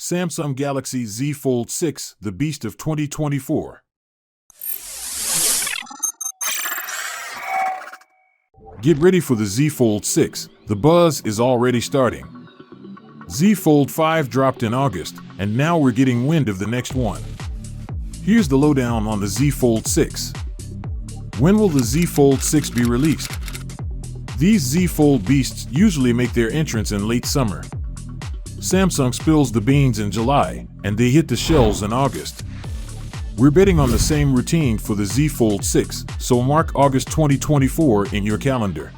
Samsung Galaxy Z Fold 6, the beast of 2024. Get ready for the Z Fold 6. The buzz is already starting. Z Fold 5 dropped in August, and now we're getting wind of the next one. Here's the lowdown on the Z Fold 6. When will the Z Fold 6 be released? These Z Fold beasts usually make their entrance in late summer. Samsung spills the beans in July, and they hit the shelves in August. We're betting on the same routine for the Z Fold 6, so mark August 2024 in your calendar.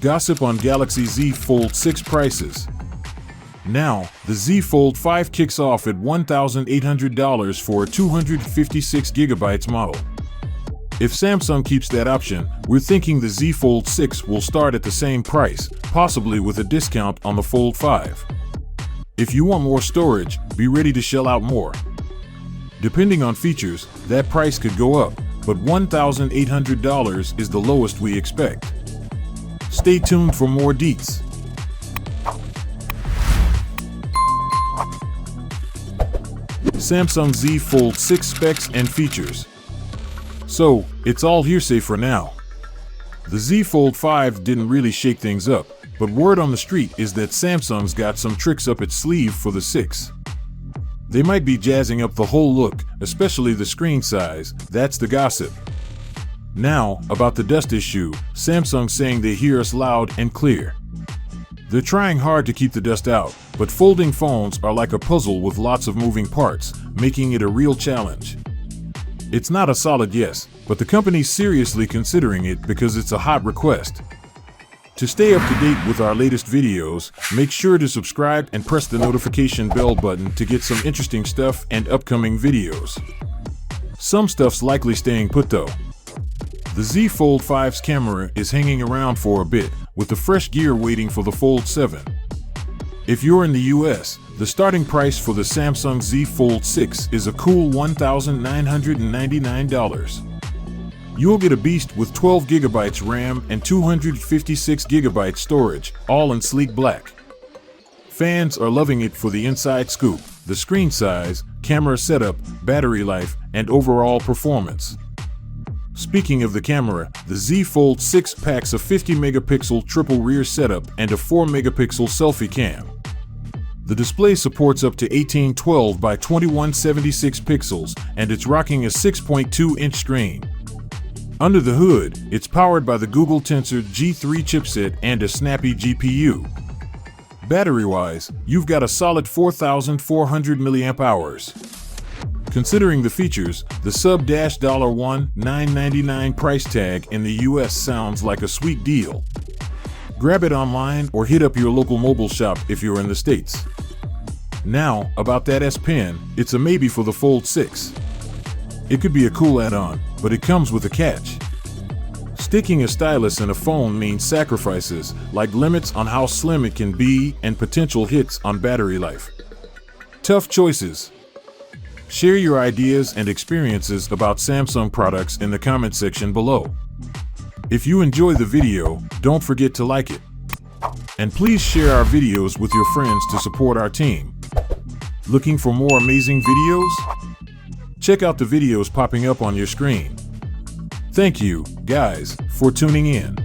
Gossip on Galaxy Z Fold 6 prices. Now, the Z Fold 5 kicks off at $1,800 for a 256GB model. If Samsung keeps that option, we're thinking the Z Fold 6 will start at the same price, possibly with a discount on the Fold 5. If you want more storage, be ready to shell out more. Depending on features, that price could go up, but $1,800 is the lowest we expect. Stay tuned for more deets. Samsung Z Fold 6 specs and features. So, it's all hearsay for now. The Z Fold 5 didn't really shake things up, but word on the street is that Samsung's got some tricks up its sleeve for the 6. They might be jazzing up the whole look, especially the screen size. That's the gossip. Now, about the dust issue, Samsung's saying they hear us loud and clear. They're trying hard to keep the dust out, but folding phones are like a puzzle with lots of moving parts, making it a real challenge. It's not a solid yes, but the company's seriously considering it because it's a hot request. To stay up to date with our latest videos, make sure to subscribe and press the notification bell button to get some interesting stuff and upcoming videos. Some stuff's likely staying put though. The Z Fold 5's camera is hanging around for a bit, with the fresh gear waiting for the Fold 7. If you're in the US, the starting price for the Samsung Z Fold 6 is a cool $1,999. You'll get a beast with 12GB RAM and 256GB storage, all in sleek black. Fans are loving it for the inside scoop, the screen size, camera setup, battery life, and overall performance. Speaking of the camera, the Z Fold 6 packs a 50-megapixel triple rear setup and a 4-megapixel selfie cam. The display supports up to 1812 by 2176 pixels, and it's rocking a 6.2-inch screen. Under the hood, it's powered by the Google Tensor G3 chipset and a snappy GPU. Battery-wise, you've got a solid 4,400 mAh. Considering the features, the sub-$1,999 price tag in the US sounds like a sweet deal. Grab it online or hit up your local mobile shop if you're in the States. Now, about that S Pen, it's a maybe for the Fold 6. It could be a cool add-on, but it comes with a catch. Sticking a stylus in a phone means sacrifices, like limits on how slim it can be and potential hits on battery life. Tough choices. Share your ideas and experiences about Samsung products in the comment section below. If you enjoy the video, don't forget to like it. And please share our videos with your friends to support our team. Looking for more amazing videos? Check out the videos popping up on your screen. Thank you, guys, for tuning in.